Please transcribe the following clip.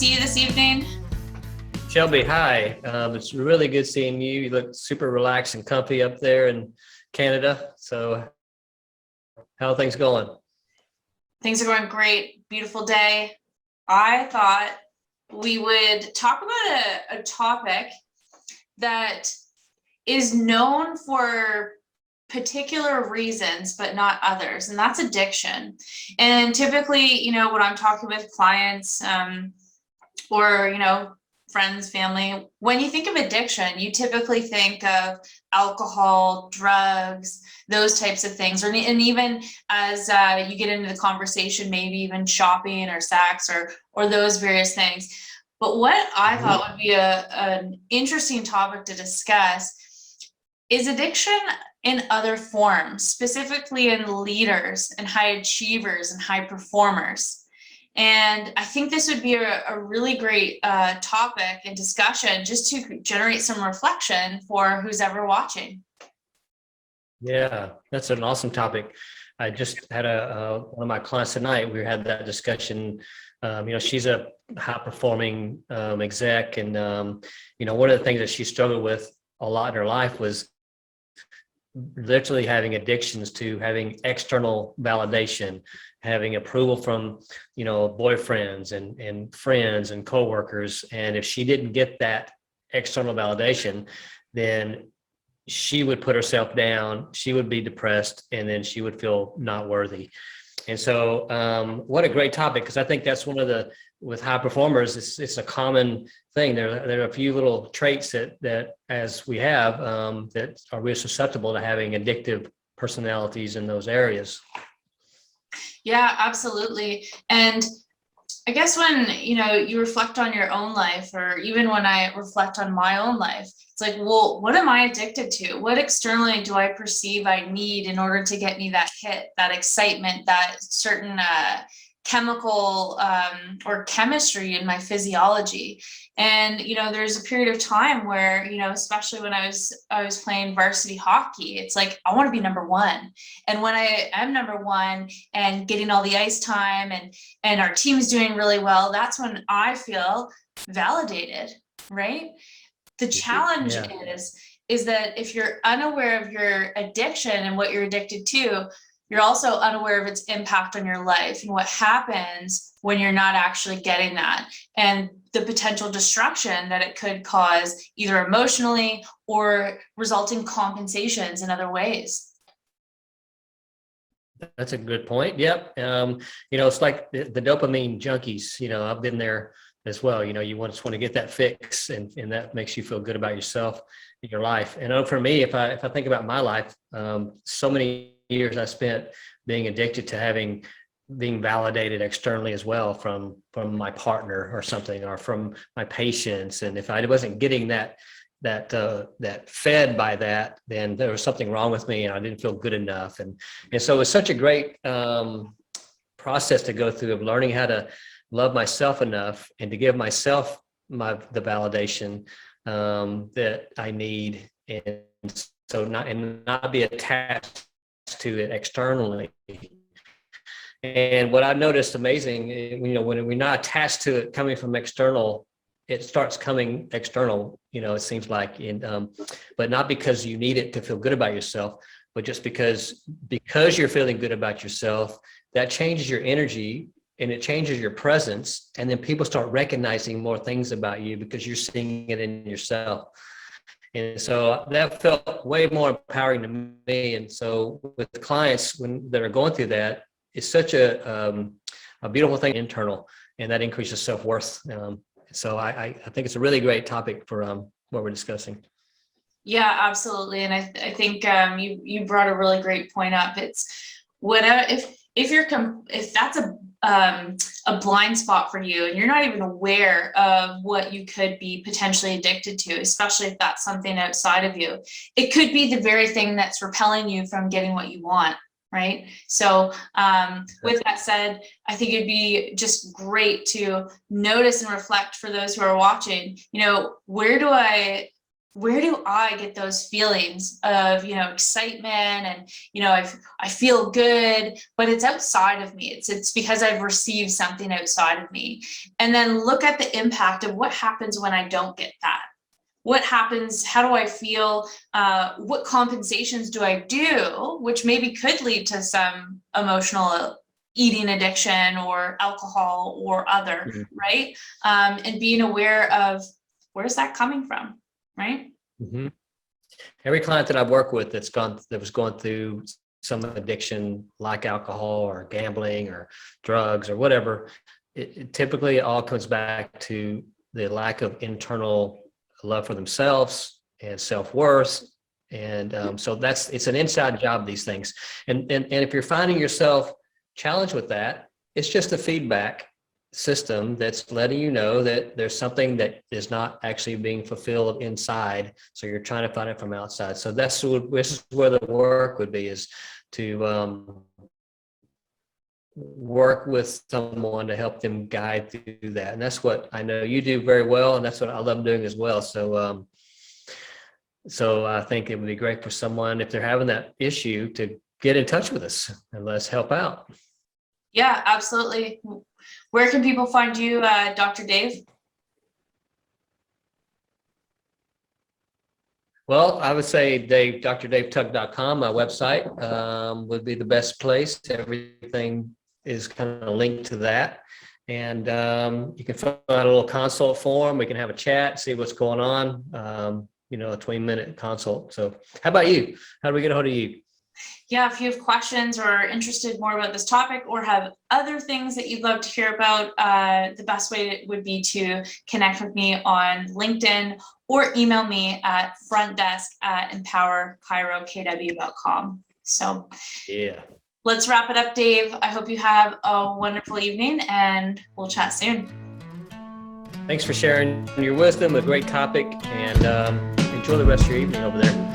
see you this evening? Shelby, hi. It's really good seeing you. You look super relaxed and comfy up there in Canada. So how are things going? Things are going great. Beautiful day. I thought we would talk about a topic that is known for particular reasons, but not others, and that's addiction. And typically, when I'm talking with clients or, friends, family, when you think of addiction, you typically think of alcohol, drugs, those types of things, and even as you get into the conversation, maybe even shopping or sex or those various things. But what I thought would be an interesting topic to discuss is addiction in other forms, specifically in leaders and high achievers and high performers. And I think this would be a really great topic and discussion just to generate some reflection for who's ever watching. Yeah, that's an awesome topic. I just had one of my clients tonight. We had that discussion. She's a high performing exec, and one of the things that she struggled with a lot in her life was literally having addictions to having external validation, having approval from, boyfriends and friends and coworkers. And if she didn't get that external validation, then she would put herself down, she would be depressed, and then she would feel not worthy. And so what a great topic, because I think that's one of with high performers, it's a common thing. There are a few little traits that as we have that are really susceptible to having addictive personalities in those areas. Yeah, absolutely. And I guess when, you reflect on your own life, or even when I reflect on my own life, it's like, well, what am I addicted to? What externally do I perceive I need in order to get me that hit, that excitement, that certain chemical or chemistry in my physiology? And, there's a period of time where, especially when I was playing varsity hockey, it's like, I want to be number one. And when I am number one and getting all the ice time and our team is doing really well, that's when I feel validated, right? The challenge is that if you're unaware of your addiction and what you're addicted to, you're also unaware of its impact on your life and what happens when you're not actually getting that, and the potential destruction that it could cause either emotionally or resulting compensations in other ways. That's a good point. Yep. It's like the dopamine junkies. I've been there as well. You just want to get that fix, and that makes you feel good about yourself and your life. And for me, if I think about my life, so many years I spent being addicted to being validated externally as well from my partner or something, or from my patients. And if I wasn't getting that fed by that, then there was something wrong with me and I didn't feel good enough. And so it's such a great process to go through of learning how to love myself enough and to give myself the validation that I need, and so not be attached to it externally. And what I've noticed amazing, when we're not attached to it coming from external, it starts coming external, it seems like, but not because you need it to feel good about yourself, but just because you're feeling good about yourself, that changes your energy and it changes your presence. And then people start recognizing more things about you because you're seeing it in yourself. And so that felt way more empowering to me. And so with the clients that are going through that, it's such a beautiful thing internal, and that increases self-worth. So I think it's a really great topic for what we're discussing. Yeah, absolutely. And I think you brought a really great point up. It's whatever, if that's a blind spot for you and you're not even aware of what you could be potentially addicted to, especially if that's something outside of you, it could be the very thing that's repelling you from getting what you want. Right. So with that said, I think it'd be just great to notice and reflect for those who are watching, where do I where do I get those feelings of, excitement and, I feel good, but it's outside of me. It's because I've received something outside of me. And then look at the impact of what happens when I don't get that. What happens? How do I feel? What compensations do I do? Which maybe could lead to some emotional eating addiction or alcohol or other, right? And being aware of where's that coming from, right? Mm-hmm. Every client that I've worked with that was going through some addiction like alcohol or gambling or drugs or whatever, it typically all comes back to the lack of internal love for themselves and self-worth. And so it's an inside job, these things. And if you're finding yourself challenged with that, it's just a feedback system that's letting you know that there's something that is not actually being fulfilled inside. So you're trying to find it from outside. So this is where the work would be, is to work with someone to help them guide through that. And that's what I know you do very well. And that's what I love doing as well. So, so I think it would be great for someone, if they're having that issue, to get in touch with us and let's help out. Yeah, absolutely. Where can people find you, Dr. Dave? Well, I would say drdavetug.com, my website, would be the best place. Everything is kind of linked to that. And you can fill out a little consult form. We can have a chat, see what's going on, a 20-minute consult. So how about you? How do we get a hold of you? Yeah, if you have questions or are interested more about this topic or have other things that you'd love to hear about, the best way would be to connect with me on LinkedIn or email me at frontdesk@empowerchirokw.com. So yeah, let's wrap it up, Dave. I hope you have a wonderful evening and we'll chat soon. Thanks for sharing your wisdom, a great topic, and enjoy the rest of your evening over there.